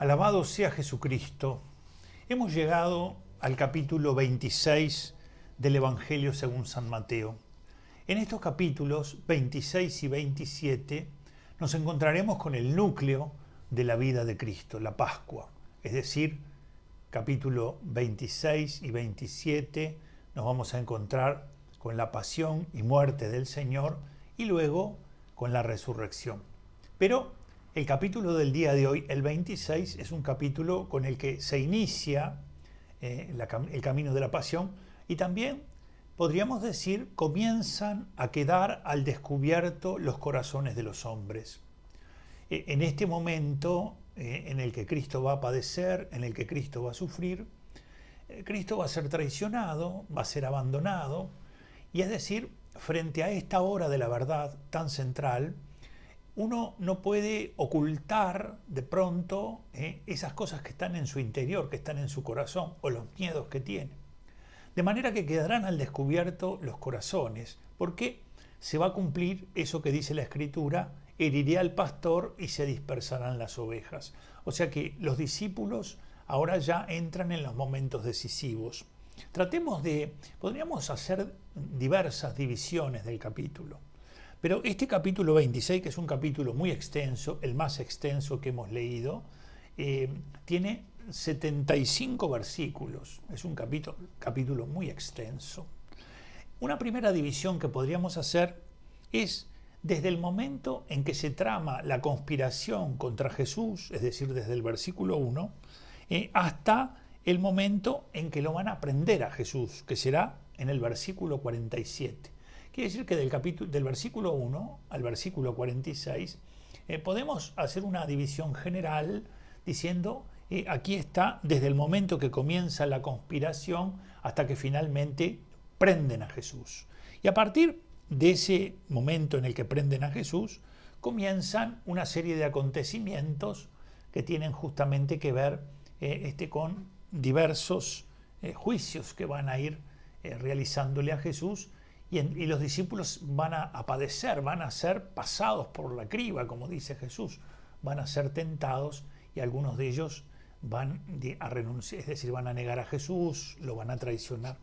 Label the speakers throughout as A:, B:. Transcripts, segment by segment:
A: Alabado sea Jesucristo. Hemos llegado al capítulo 26 del Evangelio según San Mateo. En estos capítulos 26 y 27 nos encontraremos con el núcleo de la vida de Cristo, la Pascua. Es decir, capítulo 26 y 27 nos vamos a encontrar con la pasión y muerte del Señor y luego con la resurrección. Pero el capítulo del día de hoy, el 26, es un capítulo con el que se inicia el camino de la pasión y también, podríamos decir, comienzan a quedar al descubierto los corazones de los hombres. En este momento en el que Cristo va a padecer, en el que Cristo va a sufrir, Cristo va a ser traicionado, va a ser abandonado, y es decir, frente a esta hora de la verdad tan central, uno no puede ocultar de pronto esas cosas que están en su interior, que están en su corazón, o los miedos que tiene. De manera que quedarán al descubierto los corazones, porque se va a cumplir eso que dice la Escritura: heriré al pastor y se dispersarán las ovejas. O sea que los discípulos ahora ya entran en los momentos decisivos. Podríamos hacer diversas divisiones del capítulo. Pero este capítulo 26, que es un capítulo muy extenso, el más extenso que hemos leído, tiene 75 versículos. Es un capítulo muy extenso. Una primera división que podríamos hacer es desde el momento en que se trama la conspiración contra Jesús, es decir, desde el versículo 1, hasta el momento en que lo van a prender a Jesús, que será en el versículo 47. Quiere decir que del versículo 1 al versículo 46 podemos hacer una división general diciendo aquí está desde el momento que comienza la conspiración hasta que finalmente prenden a Jesús. Y a partir de ese momento en el que prenden a Jesús, comienzan una serie de acontecimientos que tienen justamente que ver con diversos juicios que van a ir realizándole a Jesús. Y los discípulos van a padecer, van a ser pasados por la criba, como dice Jesús, van a ser tentados y algunos de ellos van a renunciar, es decir, van a negar a Jesús, lo van a traicionar.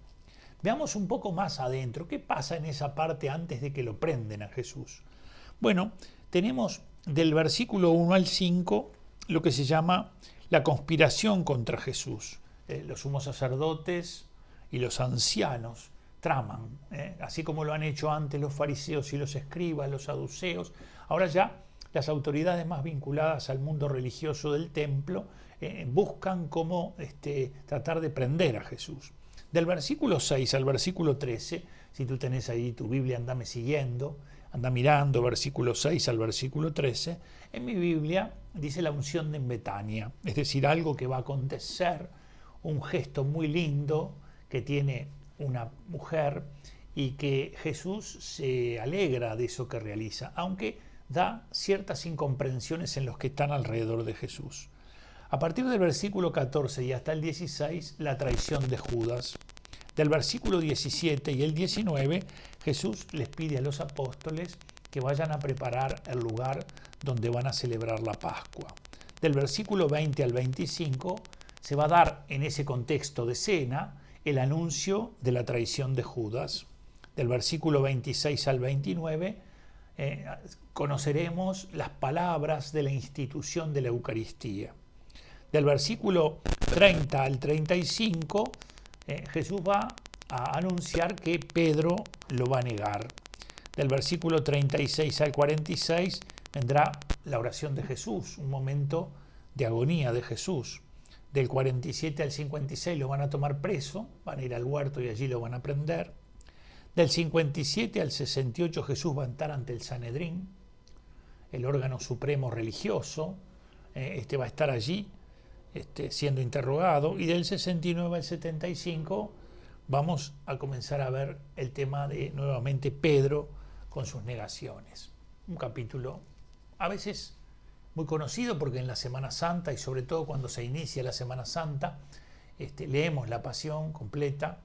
A: Veamos un poco más adentro, ¿qué pasa en esa parte antes de que lo prenden a Jesús? Bueno, tenemos del versículo 1 al 5 lo que se llama la conspiración contra Jesús. Los sumos sacerdotes y los ancianos traman, así como lo han hecho antes los fariseos y los escribas, los saduceos. Ahora ya las autoridades más vinculadas al mundo religioso del templo buscan cómo tratar de prender a Jesús. Del versículo 6 al versículo 13, si tú tenés ahí tu Biblia, andame siguiendo, anda mirando versículo 6 al versículo 13, en mi Biblia dice la unción de Betania, es decir, algo que va a acontecer, un gesto muy lindo que tiene una mujer y que Jesús se alegra de eso que realiza, aunque da ciertas incomprensiones en los que están alrededor de Jesús. A partir del versículo 14 y hasta el 16, la traición de Judas. Del versículo 17 y el 19, Jesús les pide a los apóstoles que vayan a preparar el lugar donde van a celebrar la Pascua. Del versículo 20 al 25 se va a dar en ese contexto de cena el anuncio de la traición de Judas. Del versículo 26 al 29 conoceremos las palabras de la institución de la Eucaristía. Del versículo 30 al 35 Jesús va a anunciar que Pedro lo va a negar. Del versículo 36 al 46 vendrá la oración de Jesús, un momento de agonía de Jesús. Del 47 al 56 lo van a tomar preso, van a ir al huerto y allí lo van a prender. Del 57 al 68 Jesús va a estar ante el Sanedrín, el órgano supremo religioso, va a estar allí siendo interrogado. Y del 69 al 75 vamos a comenzar a ver el tema de nuevamente Pedro con sus negaciones. Un capítulo a veces muy conocido porque en la Semana Santa y sobre todo cuando se inicia la Semana Santa leemos la Pasión completa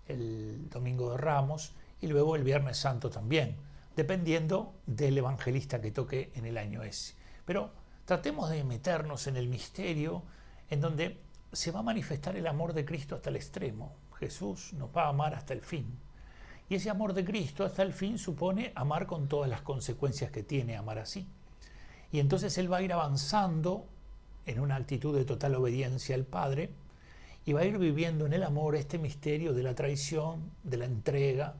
A: el Domingo de Ramos y luego el Viernes Santo también, dependiendo del evangelista que toque en el año ese. Pero tratemos de meternos en el misterio en donde se va a manifestar el amor de Cristo hasta el extremo. Jesús nos va a amar hasta el fin. Y ese amor de Cristo hasta el fin supone amar con todas las consecuencias que tiene amar así. Y entonces Él va a ir avanzando en una actitud de total obediencia al Padre y va a ir viviendo en el amor este misterio de la traición, de la entrega,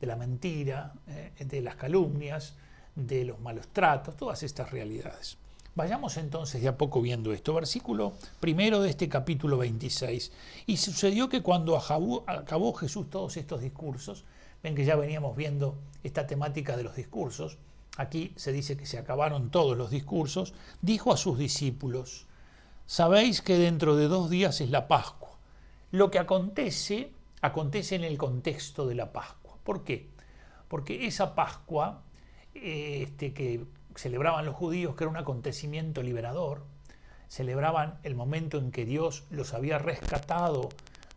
A: de la mentira, de las calumnias, de los malos tratos, todas estas realidades. Vayamos entonces de a poco viendo esto. Versículo primero de este capítulo 26. Y sucedió que cuando acabó Jesús todos estos discursos, ven que ya veníamos viendo esta temática de los discursos, aquí se dice que se acabaron todos los discursos, dijo a sus discípulos: sabéis que dentro de 2 días es la Pascua. Lo que acontece en el contexto de la Pascua. ¿Por qué? Porque esa Pascua que celebraban los judíos, que era un acontecimiento liberador, celebraban el momento en que Dios los había rescatado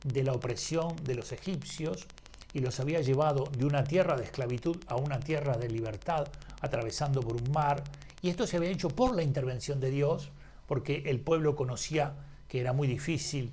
A: de la opresión de los egipcios y los había llevado de una tierra de esclavitud a una tierra de libertad, atravesando por un mar. Y esto se había hecho por la intervención de Dios, porque el pueblo conocía que era muy difícil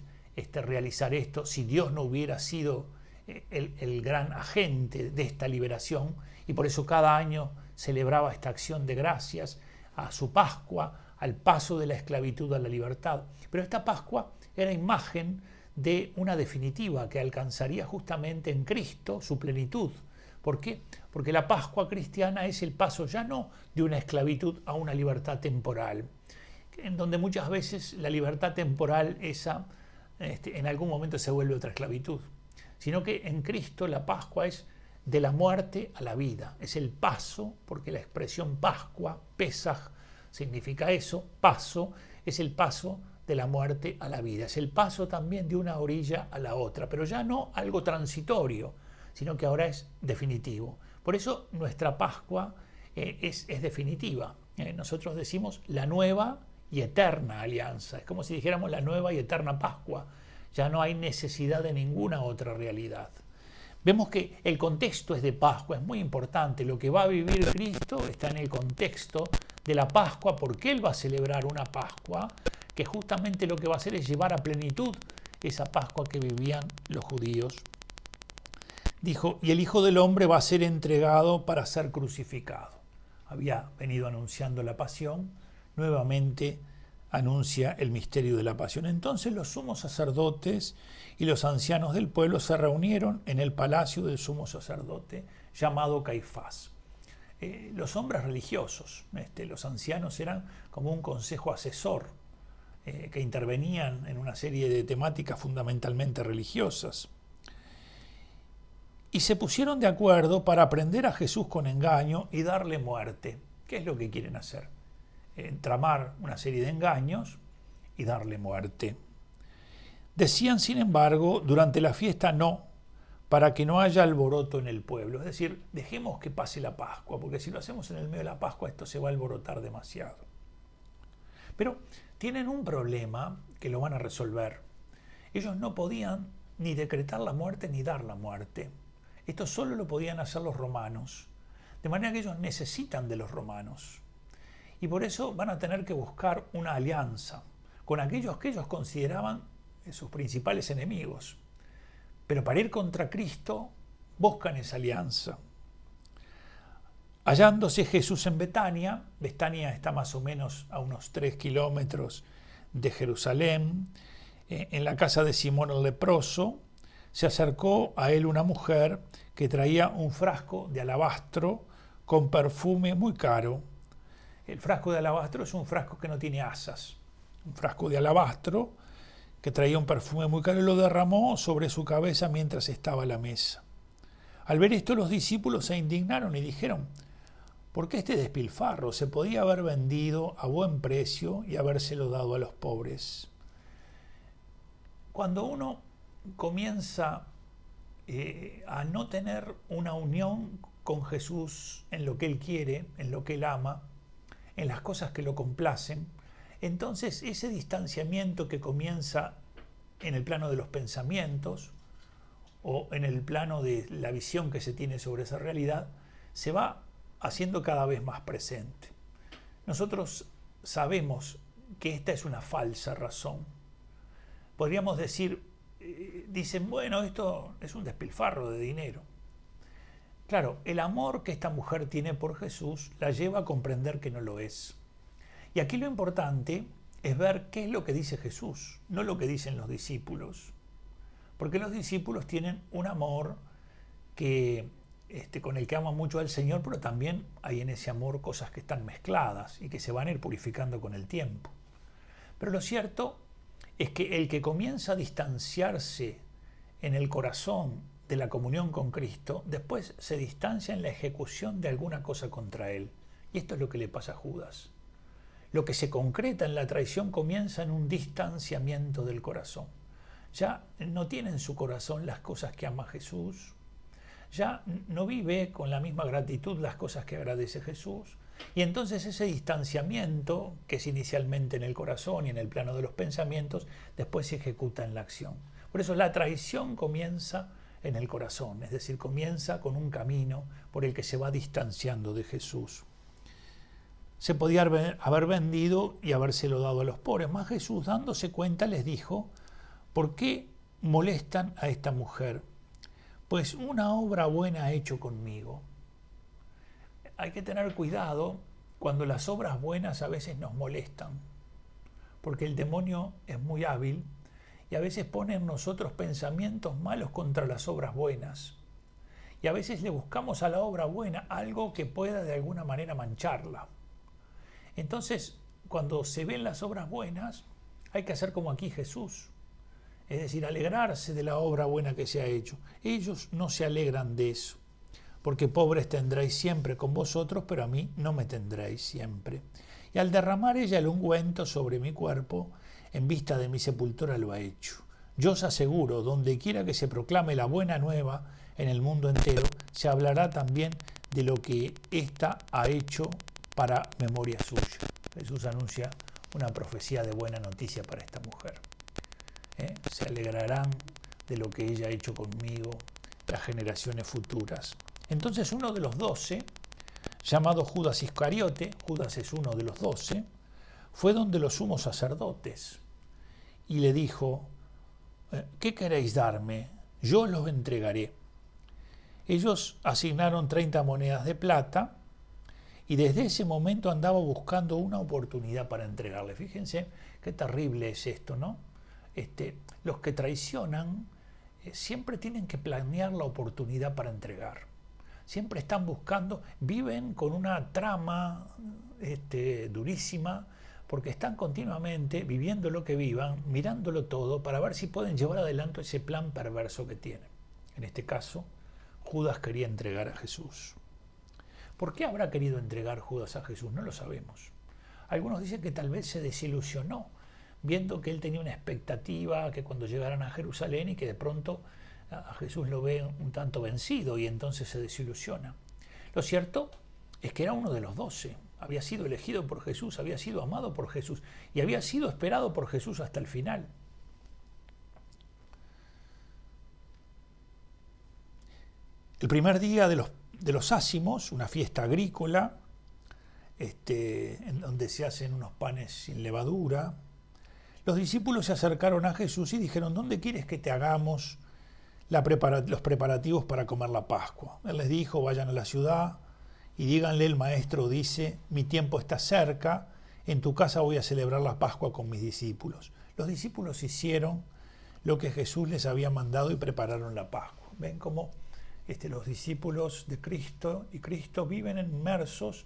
A: realizar esto si Dios no hubiera sido el gran agente de esta liberación, y por eso cada año celebraba esta acción de gracias a su Pascua, al paso de la esclavitud a la libertad. Pero esta Pascua era imagen de una definitiva que alcanzaría justamente en Cristo su plenitud. ¿Por qué? Porque la Pascua cristiana es el paso ya no de una esclavitud a una libertad temporal, en donde muchas veces la libertad temporal esa en algún momento se vuelve otra esclavitud, sino que en Cristo la Pascua es de la muerte a la vida, es el paso, porque la expresión Pascua, Pesaj, significa eso, paso, es el paso de la muerte a la vida, es el paso también de una orilla a la otra, pero ya no algo transitorio, sino que ahora es definitivo. Por eso nuestra Pascua es definitiva. Nosotros decimos la nueva y eterna alianza, es como si dijéramos la nueva y eterna Pascua, ya no hay necesidad de ninguna otra realidad. Vemos que el contexto es de Pascua, es muy importante. Lo que va a vivir Cristo está en el contexto de la Pascua, porque Él va a celebrar una Pascua que justamente lo que va a hacer es llevar a plenitud esa Pascua que vivían los judíos. Dijo, y el Hijo del Hombre va a ser entregado para ser crucificado. Había venido anunciando la pasión, nuevamente anuncia el misterio de la pasión. Entonces los sumos sacerdotes y los ancianos del pueblo se reunieron en el palacio del sumo sacerdote llamado Caifás. Los hombres religiosos, los ancianos eran como un consejo asesor que intervenían en una serie de temáticas fundamentalmente religiosas. Y se pusieron de acuerdo para prender a Jesús con engaño y darle muerte. ¿Qué es lo que quieren hacer? Tramar una serie de engaños y darle muerte. Decían, sin embargo, durante la fiesta no, para que no haya alboroto en el pueblo. Es decir, dejemos que pase la Pascua, porque si lo hacemos en el medio de la Pascua esto se va a alborotar demasiado. Pero tienen un problema que lo van a resolver. Ellos no podían ni decretar la muerte ni dar la muerte. Esto solo lo podían hacer los romanos. De manera que ellos necesitan de los romanos. Y por eso van a tener que buscar una alianza con aquellos que ellos consideraban sus principales enemigos. Pero para ir contra Cristo buscan esa alianza. Hallándose Jesús en Betania, Betania está más o menos a unos 3 kilómetros de Jerusalén, en la casa de Simón el leproso, se acercó a él una mujer que traía un frasco de alabastro con perfume muy caro. El frasco de alabastro es un frasco que no tiene asas, un frasco de alabastro que traía un perfume muy caro y lo derramó sobre su cabeza mientras estaba a la mesa. Al ver esto los discípulos se indignaron y dijeron, ¿por qué este despilfarro? Se podía haber vendido a buen precio y habérselo dado a los pobres. Cuando uno comienza a no tener una unión con Jesús en lo que Él quiere, en lo que Él ama, en las cosas que lo complacen, entonces ese distanciamiento que comienza en el plano de los pensamientos o en el plano de la visión que se tiene sobre esa realidad, se va haciendo cada vez más presente. Nosotros sabemos que esta es una falsa razón. Podríamos decir, dicen, bueno, esto es un despilfarro de dinero. Claro, el amor que esta mujer tiene por Jesús la lleva a comprender que no lo es. Y aquí lo importante es ver qué es lo que dice Jesús, no lo que dicen los discípulos. Porque los discípulos tienen un amor con el que aman mucho al Señor, pero también hay en ese amor cosas que están mezcladas y que se van a ir purificando con el tiempo. Pero lo cierto es que el que comienza a distanciarse en el corazón de la comunión con Cristo, después se distancia en la ejecución de alguna cosa contra Él. Y esto es lo que le pasa a Judas. Lo que se concreta en la traición comienza en un distanciamiento del corazón. Ya no tiene en su corazón las cosas que ama Jesús, ya no vive con la misma gratitud las cosas que agradece Jesús, y entonces ese distanciamiento, que es inicialmente en el corazón y en el plano de los pensamientos, después se ejecuta en la acción. Por eso la traición comienza en el corazón, es decir, comienza con un camino por el que se va distanciando de Jesús. Se podía haber vendido y habérselo dado a los pobres, mas Jesús, dándose cuenta, les dijo: ¿por qué molestan a esta mujer? Pues una obra buena ha hecho conmigo. Hay que tener cuidado cuando las obras buenas a veces nos molestan, porque el demonio es muy hábil y a veces pone en nosotros pensamientos malos contra las obras buenas. Y a veces le buscamos a la obra buena algo que pueda de alguna manera mancharla. Entonces, cuando se ven las obras buenas, hay que hacer como aquí Jesús. Es decir, alegrarse de la obra buena que se ha hecho. Ellos no se alegran de eso, porque pobres tendréis siempre con vosotros, pero a mí no me tendréis siempre. Y al derramar ella el ungüento sobre mi cuerpo, en vista de mi sepultura lo ha hecho. Yo os aseguro, donde quiera que se proclame la buena nueva en el mundo entero, se hablará también de lo que ésta ha hecho para memoria suya. Jesús anuncia una profecía de buena noticia para esta mujer. Se alegrarán de lo que ella ha hecho conmigo las generaciones futuras. Entonces uno de los 12, llamado Judas Iscariote, Judas es uno de los 12, fue donde los sumos sacerdotes y le dijo: ¿qué queréis darme? Yo los entregaré. Ellos asignaron 30 monedas de plata y desde ese momento andaba buscando una oportunidad para entregarle. Fíjense qué terrible es esto, ¿no? Los que traicionan siempre tienen que planear la oportunidad para entregar. Siempre están buscando, viven con una trama durísima, porque están continuamente viviendo lo que vivan, mirándolo todo para ver si pueden llevar adelante ese plan perverso que tienen. En este caso, Judas quería entregar a Jesús. ¿Por qué habrá querido entregar Judas a Jesús? No lo sabemos. Algunos dicen que tal vez se desilusionó, viendo que él tenía una expectativa que cuando llegaran a Jerusalén y que de pronto a Jesús lo ve un tanto vencido y entonces se desilusiona. Lo cierto es que era uno de los 12, había sido elegido por Jesús, había sido amado por Jesús y había sido esperado por Jesús hasta el final. El primer día de los ácimos, una fiesta agrícola, en donde se hacen unos panes sin levadura, los discípulos se acercaron a Jesús y dijeron: ¿dónde quieres que te hagamos los preparativos para comer la Pascua? Él les dijo: vayan a la ciudad y díganle, el maestro dice, mi tiempo está cerca, en tu casa voy a celebrar la Pascua con mis discípulos. Los discípulos hicieron lo que Jesús les había mandado y prepararon la Pascua. Ven cómo los discípulos de Cristo y Cristo viven inmersos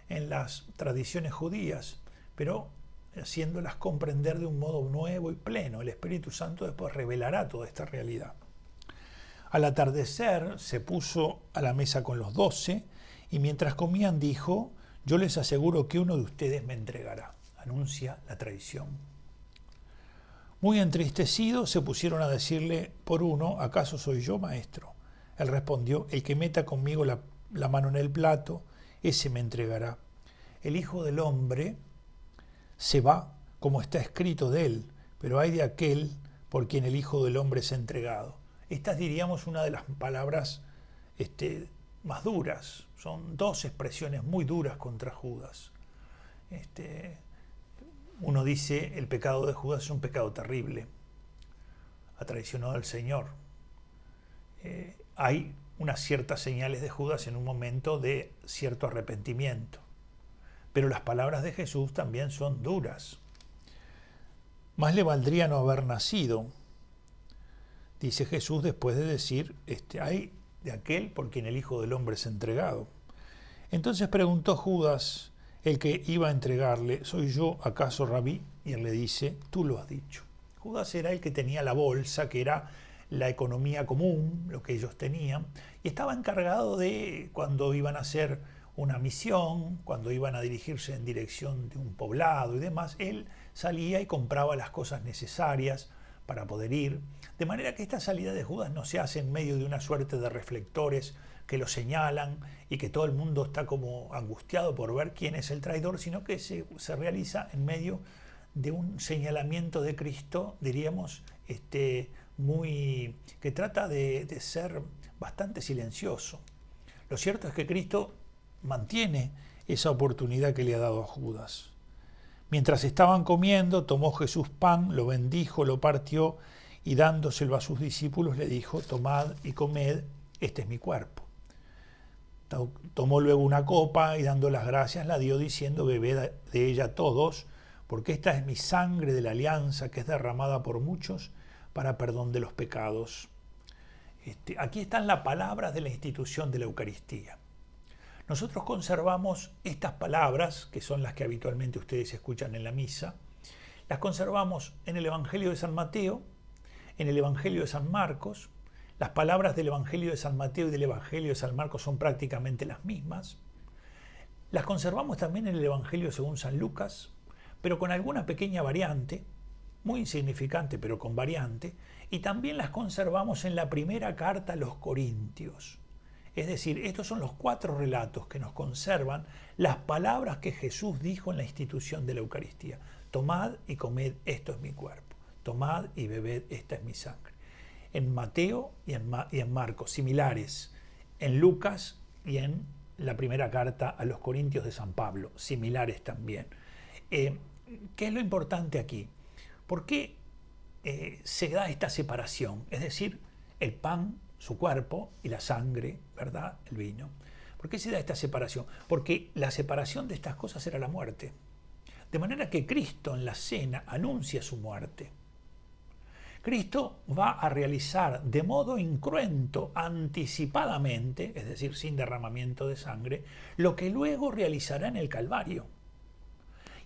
A: en las tradiciones judías, pero haciéndolas comprender de un modo nuevo y pleno. El Espíritu Santo después revelará toda esta realidad. Al atardecer se puso a la mesa con los 12 y mientras comían dijo: yo les aseguro que uno de ustedes me entregará. Anuncia la traición. Muy entristecidos se pusieron a decirle por uno: ¿acaso soy yo, maestro? Él respondió: el que meta conmigo la mano en el plato, ese me entregará. El Hijo del Hombre se va, como está escrito de él, pero hay de aquel por quien el Hijo del Hombre es entregado. Esta es, diríamos, una de las palabras más duras. Son 2 expresiones muy duras contra Judas. uno dice, el pecado de Judas es un pecado terrible. Ha traicionado al Señor. Hay unas ciertas señales de Judas en un momento de cierto arrepentimiento. Pero las palabras de Jesús también son duras. Más le valdría no haber nacido, dice Jesús después de decir, hay de aquel por quien el Hijo del Hombre es entregado. Entonces preguntó Judas, el que iba a entregarle, ¿soy yo acaso, Rabí? Y él le dice, tú lo has dicho. Judas era el que tenía la bolsa, que era la economía común, lo que ellos tenían, y estaba encargado de, cuando iban a hacer una misión, cuando iban a dirigirse en dirección de un poblado y demás, él salía y compraba las cosas necesarias para poder ir, de manera que esta salida de Judas no se hace en medio de una suerte de reflectores que lo señalan y que todo el mundo está como angustiado por ver quién es el traidor, sino que se realiza en medio de un señalamiento de Cristo, diríamos, que trata de ser bastante silencioso. Lo cierto es que Cristo mantiene esa oportunidad que le ha dado a Judas. Mientras estaban comiendo, tomó Jesús pan, lo bendijo, lo partió y dándoselo a sus discípulos le dijo, tomad y comed, este es mi cuerpo. Tomó luego una copa y dando las gracias la dio diciendo, bebed de ella todos, porque esta es mi sangre de la alianza que es derramada por muchos para perdón de los pecados. Aquí están las palabras de la institución de la Eucaristía. Nosotros conservamos estas palabras, que son las que habitualmente ustedes escuchan en la misa, las conservamos en el Evangelio de San Mateo, en el Evangelio de San Marcos. Las palabras del Evangelio de San Mateo y del Evangelio de San Marcos son prácticamente las mismas. Las conservamos también en el Evangelio según San Lucas, pero con alguna pequeña variante, muy insignificante pero con variante, y también las conservamos en la primera carta a los Corintios. Es decir, estos son los 4 relatos que nos conservan las palabras que Jesús dijo en la institución de la Eucaristía. Tomad y comed, esto es mi cuerpo. Tomad y bebed, esta es mi sangre. En Mateo y en Marcos, similares. En Lucas y en la primera carta a los Corintios de San Pablo, similares también. ¿Qué es lo importante aquí? ¿Por qué se da esta separación? Es decir, el pan, su cuerpo, y la sangre, ¿verdad?, el vino. ¿Por qué se da esta separación? Porque la separación de estas cosas era la muerte. De manera que Cristo en la cena anuncia su muerte. Cristo va a realizar de modo incruento, anticipadamente, es decir, sin derramamiento de sangre, lo que luego realizará en el Calvario.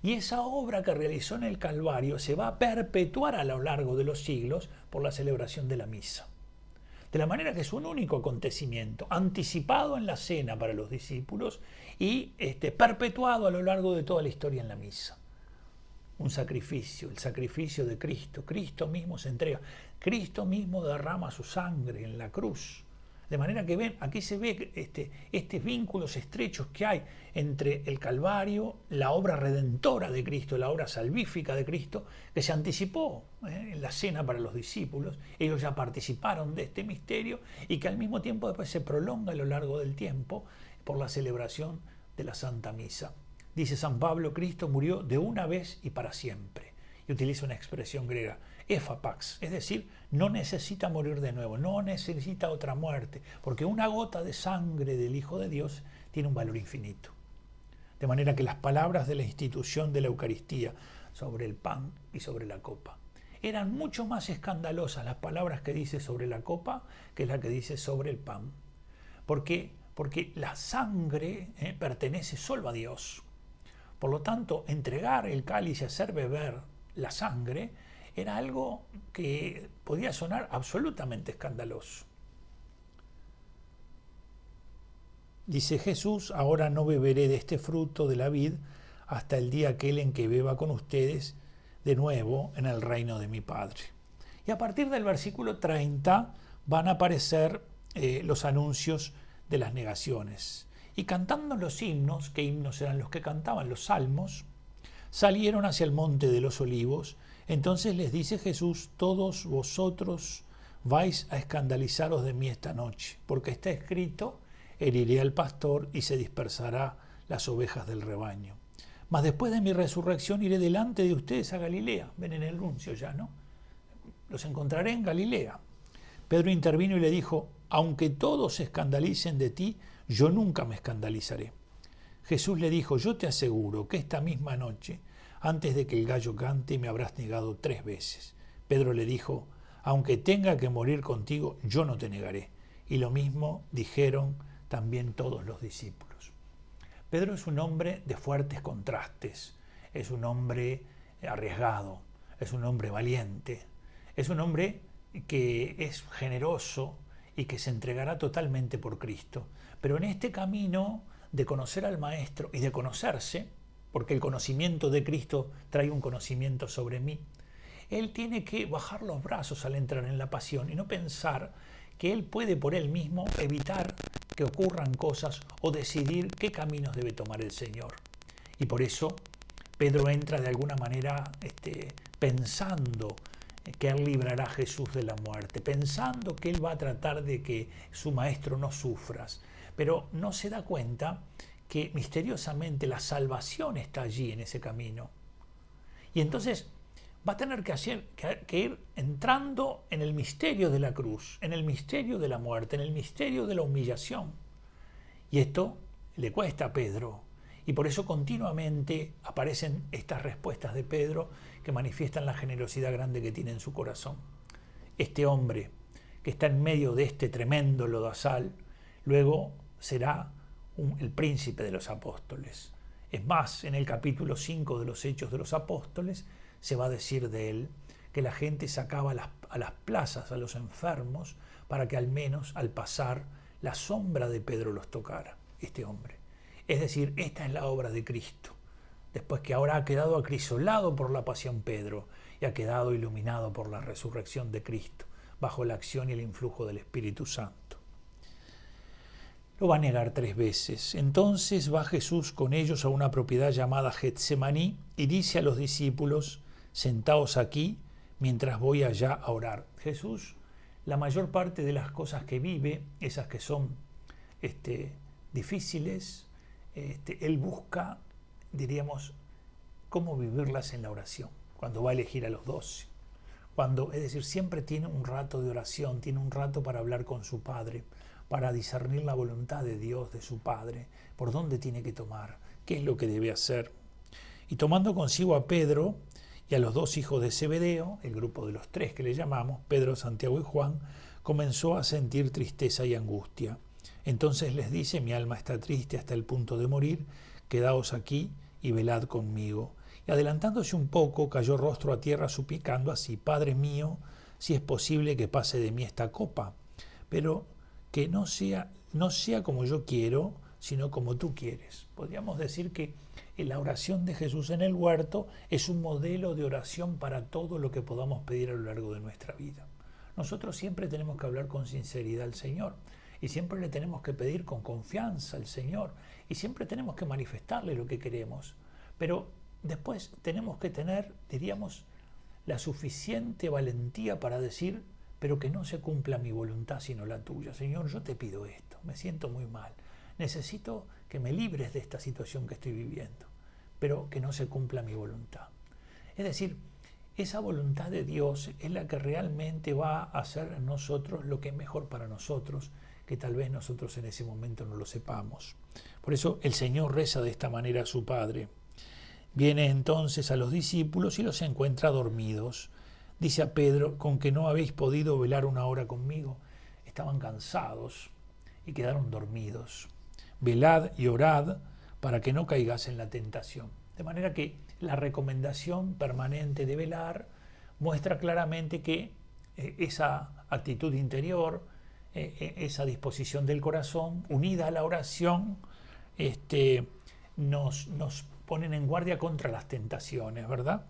A: Y esa obra que realizó en el Calvario se va a perpetuar a lo largo de los siglos por la celebración de la misa. De la manera que es un único acontecimiento, anticipado en la cena para los discípulos y perpetuado a lo largo de toda la historia en la misa. Un sacrificio, el sacrificio de Cristo. Cristo mismo se entrega. Cristo mismo derrama su sangre en la cruz. De manera que ven, aquí se ve estos vínculos estrechos que hay entre el Calvario, la obra redentora de Cristo, la obra salvífica de Cristo, que se anticipó en la cena para los discípulos. Ellos ya participaron de este misterio y que al mismo tiempo después se prolonga a lo largo del tiempo por la celebración de la Santa Misa. Dice San Pablo, Cristo murió de una vez y para siempre. Y utiliza una expresión griega, efapax, es decir, no necesita morir de nuevo, no necesita otra muerte, porque una gota de sangre del Hijo de Dios tiene un valor infinito. De manera que las palabras de la institución de la Eucaristía sobre el pan y sobre la copa eran mucho más escandalosas las palabras que dice sobre la copa que las que dice sobre el pan. Porque la sangre pertenece solo a Dios. Por lo tanto, entregar el cáliz y hacer beber la sangre era algo que podía sonar absolutamente escandaloso. Dice Jesús, ahora no beberé de este fruto de la vid hasta el día aquel en que beba con ustedes de nuevo en el reino de mi Padre. Y a partir del versículo 30 van a aparecer los anuncios de las negaciones. Y cantando los himnos, ¿qué himnos eran los que cantaban? Los salmos, salieron hacia el monte de los olivos. Entonces les dice Jesús, todos vosotros vais a escandalizaros de mí esta noche, porque está escrito, heriré al pastor y se dispersará las ovejas del rebaño. mas después de mi resurrección iré delante de ustedes a Galilea. Ven en el anuncio ya, ¿no? Los encontraré en Galilea. Pedro intervino y le dijo, aunque todos se escandalicen de ti, yo nunca me escandalizaré. Jesús le dijo, yo te aseguro que esta misma noche, antes de que el gallo cante, me habrás negado 3 veces. Pedro le dijo, aunque tenga que morir contigo, yo no te negaré. Y lo mismo dijeron también todos los discípulos. Pedro es un hombre de fuertes contrastes, es un hombre arriesgado, es un hombre valiente, es un hombre que es generoso y que se entregará totalmente por Cristo. Pero en este camino de conocer al Maestro y de conocerse, porque el conocimiento de Cristo trae un conocimiento sobre mí, él tiene que bajar los brazos al entrar en la pasión y no pensar que él puede por él mismo evitar que ocurran cosas o decidir qué caminos debe tomar el Señor. Y por eso Pedro entra de alguna manera pensando que él librará a Jesús de la muerte, pensando que él va a tratar de que su maestro no sufra, pero no se da cuenta que misteriosamente la salvación está allí en ese camino. Y entonces va a tener que ir entrando en el misterio de la cruz, en el misterio de la muerte, en el misterio de la humillación. Y esto le cuesta a Pedro. Y por eso continuamente aparecen estas respuestas de Pedro que manifiestan la generosidad grande que tiene en su corazón. Este hombre que está en medio de este tremendo lodazal, luego será el príncipe de los apóstoles. Es más, en el capítulo 5 de los Hechos de los Apóstoles se va a decir de él que la gente sacaba a las plazas a los enfermos para que al menos al pasar la sombra de Pedro los tocara, este hombre. Es decir, esta es la obra de Cristo, después que ahora ha quedado acrisolado por la pasión Pedro y ha quedado iluminado por la resurrección de Cristo, bajo la acción y el influjo del Espíritu Santo. Lo va a negar 3 veces. Entonces va Jesús con ellos a una propiedad llamada Getsemaní y dice a los discípulos, sentaos aquí mientras voy allá a orar. Jesús, la mayor parte de las cosas que vive, esas que son difíciles, él busca, diríamos, cómo vivirlas en la oración, cuando va a elegir a los 12. Es decir, siempre tiene un rato de oración, tiene un rato para hablar con su Padre, para discernir la voluntad de Dios, de su Padre, por dónde tiene que tomar, qué es lo que debe hacer. Y tomando consigo a Pedro y a los 2 hijos de Zebedeo, el grupo de los 3 que le llamamos, Pedro, Santiago y Juan, comenzó a sentir tristeza y angustia. Entonces les dice, mi alma está triste hasta el punto de morir, quedaos aquí y velad conmigo. Y adelantándose un poco, cayó rostro a tierra suplicando así, Padre mío, si es posible que pase de mí esta copa, pero que no sea como yo quiero, sino como tú quieres. Podríamos decir que la oración de Jesús en el huerto es un modelo de oración para todo lo que podamos pedir a lo largo de nuestra vida. Nosotros siempre tenemos que hablar con sinceridad al Señor y siempre le tenemos que pedir con confianza al Señor y siempre tenemos que manifestarle lo que queremos. Pero después tenemos que tener, diríamos, la suficiente valentía para decir, pero que no se cumpla mi voluntad sino la tuya. Señor, yo te pido esto, me siento muy mal, necesito que me libres de esta situación que estoy viviendo, pero que no se cumpla mi voluntad. Es decir, esa voluntad de Dios es la que realmente va a hacer en nosotros lo que es mejor para nosotros, que tal vez nosotros en ese momento no lo sepamos. Por eso el Señor reza de esta manera a su Padre. Viene entonces a los discípulos y los encuentra dormidos. Dice a Pedro, con que no habéis podido velar 1 hora conmigo. Estaban cansados y quedaron dormidos. Velad y orad para que no caigáis en la tentación. De manera que la recomendación permanente de velar muestra claramente que esa actitud interior, esa disposición del corazón, unida a la oración, nos ponen en guardia contra las tentaciones, ¿verdad?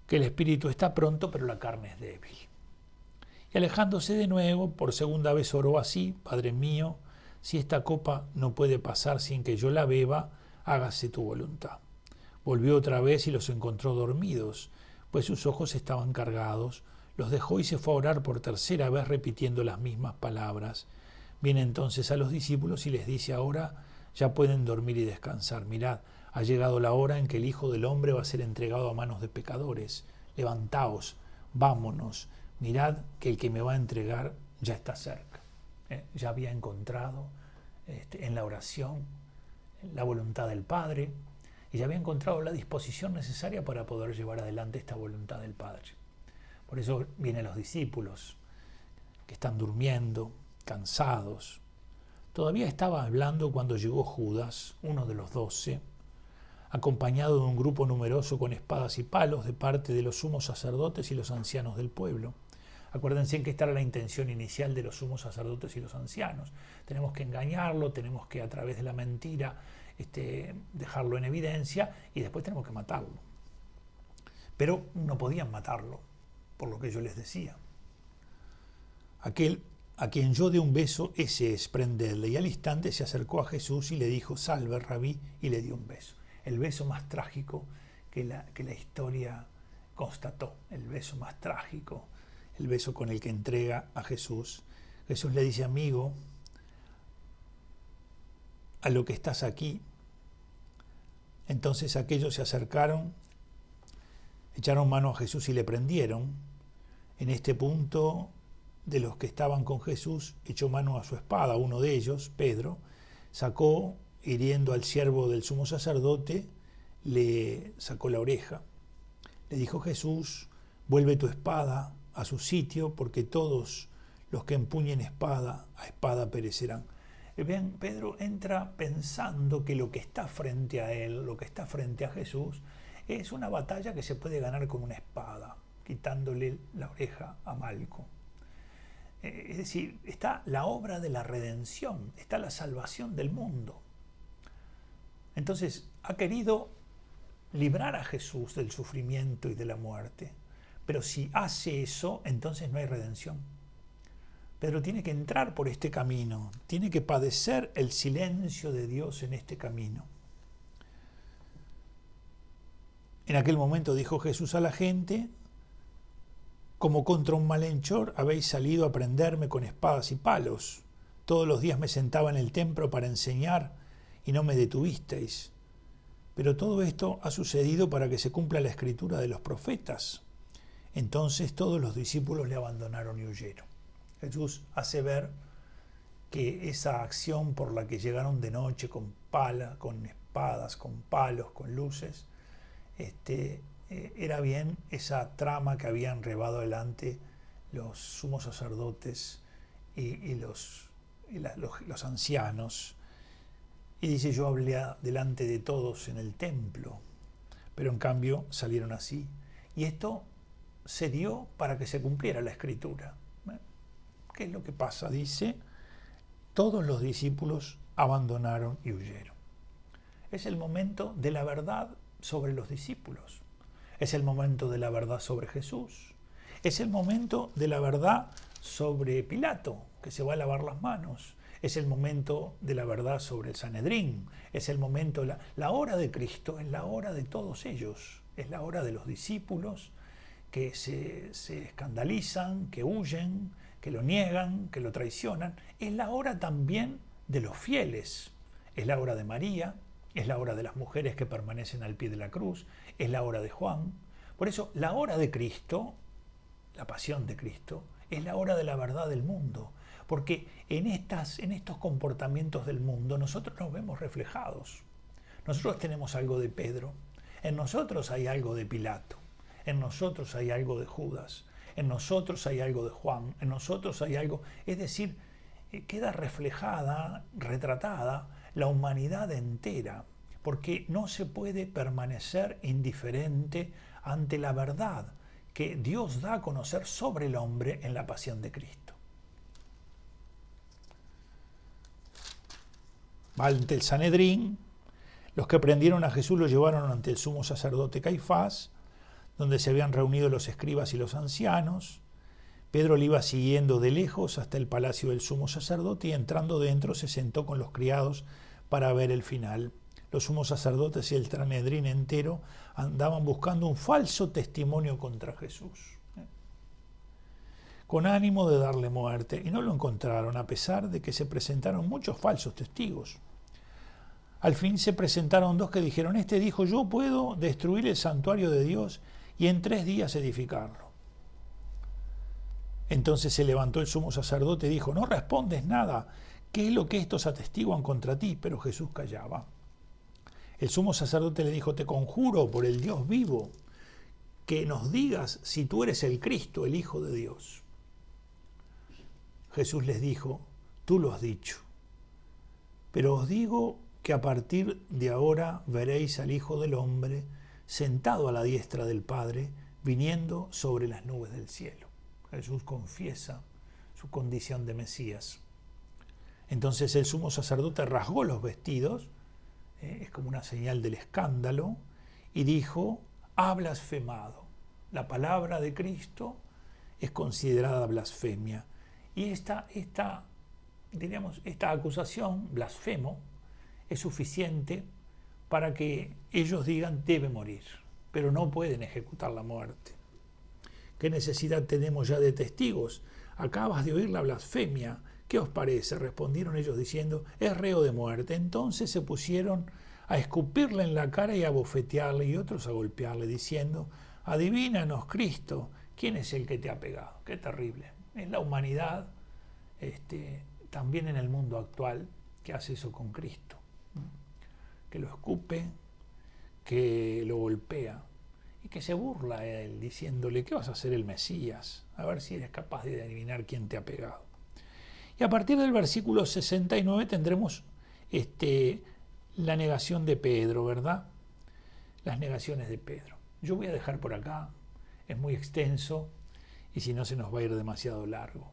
A: Que el espíritu está pronto, pero la carne es débil. Y alejándose de nuevo, por segunda vez oró así, Padre mío, si esta copa no puede pasar sin que yo la beba, hágase tu voluntad. Volvió otra vez y los encontró dormidos, pues sus ojos estaban cargados. Los dejó y se fue a orar por 3ª vez repitiendo las mismas palabras. Viene entonces a los discípulos y les dice, ahora ya pueden dormir y descansar. Mirad, Ha llegado la hora en que el Hijo del Hombre va a ser entregado a manos de pecadores. Levantaos, vámonos, mirad que el que me va a entregar ya está cerca. Ya había encontrado en la oración la voluntad del Padre y ya había encontrado la disposición necesaria para poder llevar adelante esta voluntad del Padre. Por eso vienen los discípulos que están durmiendo, cansados. Todavía estaba hablando cuando llegó Judas, uno de los 12, acompañado de un grupo numeroso con espadas y palos de parte de los sumos sacerdotes y los ancianos del pueblo. Acuérdense que esta era la intención inicial de los sumos sacerdotes y los ancianos. Tenemos que engañarlo, tenemos que a través de la mentira dejarlo en evidencia y después tenemos que matarlo. Pero no podían matarlo, por lo que yo les decía. Aquel a quien yo dé un beso, ese es, prendedle. Y al instante se acercó a Jesús y le dijo, salve, rabí, y le dio un beso. El beso más trágico que la historia constató, el beso más trágico, el beso con el que entrega a Jesús. Jesús le dice, amigo, a lo que estás aquí. Entonces aquellos se acercaron, echaron mano a Jesús y le prendieron. En este punto, de los que estaban con Jesús, echó mano a su espada. Uno de ellos, Pedro, sacó, hiriendo al siervo del sumo sacerdote, le sacó la oreja. Le dijo Jesús, vuelve tu espada a su sitio, porque todos los que empuñen espada, a espada perecerán. Vean, Pedro entra pensando que lo que está frente a él, lo que está frente a Jesús, es una batalla que se puede ganar con una espada, quitándole la oreja a Malco. Es decir, está la obra de la redención, está la salvación del mundo. Entonces, ha querido librar a Jesús del sufrimiento y de la muerte. Pero si hace eso, entonces no hay redención. Pedro tiene que entrar por este camino, tiene que padecer el silencio de Dios en este camino. En aquel momento dijo Jesús a la gente, como contra un malhechor habéis salido a prenderme con espadas y palos. Todos los días me sentaba en el templo para enseñar y no me detuvisteis. Pero todo esto ha sucedido para que se cumpla la escritura de los profetas. Entonces todos los discípulos le abandonaron y huyeron. Jesús hace ver que esa acción por la que llegaron de noche con pala, con espadas, con palos, con luces, era bien esa trama que habían llevado adelante los sumos sacerdotes y los ancianos. Y dice, yo hablé delante de todos en el templo, pero en cambio salieron así. Y esto se dio para que se cumpliera la escritura. ¿Qué es lo que pasa? Dice, todos los discípulos abandonaron y huyeron. Es el momento de la verdad sobre los discípulos. Es el momento de la verdad sobre Jesús. Es el momento de la verdad sobre Pilato, que se va a lavar las manos. Es el momento de la verdad sobre el Sanedrín. Es el momento, la hora de Cristo, es la hora de todos ellos. Es la hora de los discípulos que se escandalizan, que huyen, que lo niegan, que lo traicionan. Es la hora también de los fieles. Es la hora de María, es la hora de las mujeres que permanecen al pie de la cruz, es la hora de Juan. Por eso, la hora de Cristo, la pasión de Cristo, es la hora de la verdad del mundo. Porque en estos comportamientos del mundo nosotros nos vemos reflejados. Nosotros tenemos algo de Pedro, en nosotros hay algo de Pilato, en nosotros hay algo de Judas, en nosotros hay algo de Juan, en nosotros hay algo... Es decir, queda reflejada, retratada la humanidad entera, porque no se puede permanecer indiferente ante la verdad que Dios da a conocer sobre el hombre en la pasión de Cristo. Va ante el Sanedrín, los que prendieron a Jesús lo llevaron ante el sumo sacerdote Caifás, donde se habían reunido los escribas y los ancianos. Pedro le iba siguiendo de lejos hasta el palacio del sumo sacerdote y entrando dentro se sentó con los criados para ver el final. Los sumos sacerdotes y el Sanedrín entero andaban buscando un falso testimonio contra Jesús, con ánimo de darle muerte, y no lo encontraron, a pesar de que se presentaron muchos falsos testigos. Al fin se presentaron dos que dijeron, este dijo, yo puedo destruir el santuario de Dios y en 3 días edificarlo. Entonces se levantó el sumo sacerdote y dijo, no respondes nada, ¿qué es lo que estos atestiguan contra ti? Pero Jesús callaba. El sumo sacerdote le dijo, te conjuro por el Dios vivo, que nos digas si tú eres el Cristo, el Hijo de Dios. Jesús les dijo, tú lo has dicho, pero os digo que a partir de ahora veréis al Hijo del Hombre sentado a la diestra del Padre, viniendo sobre las nubes del cielo. Jesús confiesa su condición de Mesías. Entonces el sumo sacerdote rasgó los vestidos, es como una señal del escándalo, y dijo, ha blasfemado. La palabra de Cristo es considerada blasfemia. Y esta acusación, blasfemo, es suficiente para que ellos digan debe morir, pero no pueden ejecutar la muerte. ¿Qué necesidad tenemos ya de testigos? Acabas de oír la blasfemia. ¿Qué os parece? Respondieron ellos diciendo, es reo de muerte. Entonces se pusieron a escupirle en la cara y a bofetearle, y otros a golpearle, diciendo, adivínanos, Cristo, ¿quién es el que te ha pegado? Qué terrible. Es la humanidad, también en el mundo actual, que hace eso con Cristo. Que lo escupe, que lo golpea y que se burla a él diciéndole, ¿qué vas a hacer el Mesías? A ver si eres capaz de adivinar quién te ha pegado. Y a partir del versículo 69 tendremos la negación de Pedro, ¿verdad? Las negaciones de Pedro. Yo voy a dejar por acá, es muy extenso y si no se nos va a ir demasiado largo.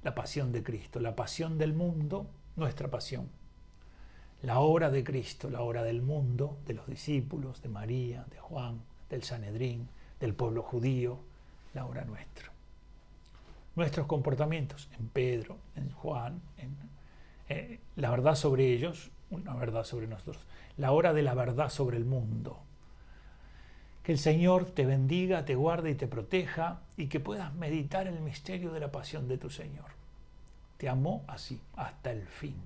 A: La pasión de Cristo, la pasión del mundo, nuestra pasión. La obra de Cristo, la obra del mundo, de los discípulos, de María, de Juan, del Sanedrín, del pueblo judío, la obra nuestra. Nuestros comportamientos en Pedro, en Juan, la verdad sobre ellos, una verdad sobre nosotros, la hora de la verdad sobre el mundo. Que el Señor te bendiga, te guarde y te proteja y que puedas meditar el misterio de la pasión de tu Señor. Te amó así, hasta el fin.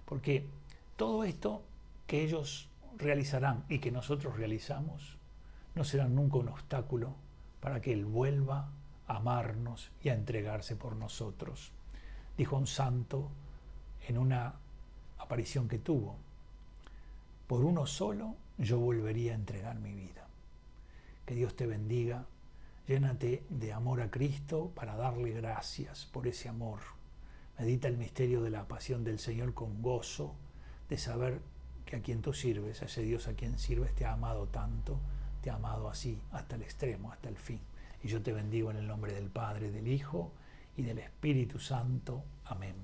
A: Porque todo esto que ellos realizarán y que nosotros realizamos no será nunca un obstáculo para que Él vuelva a amarnos y a entregarse por nosotros. Dijo un santo en una aparición que tuvo, por uno solo yo volvería a entregar mi vida. Que Dios te bendiga, llénate de amor a Cristo para darle gracias por ese amor. Medita el misterio de la pasión del Señor con gozo, de saber que a quien tú sirves, a ese Dios a quien sirves, te ha amado tanto, te ha amado así, hasta el extremo, hasta el fin. Y yo te bendigo en el nombre del Padre, del Hijo y del Espíritu Santo. Amén.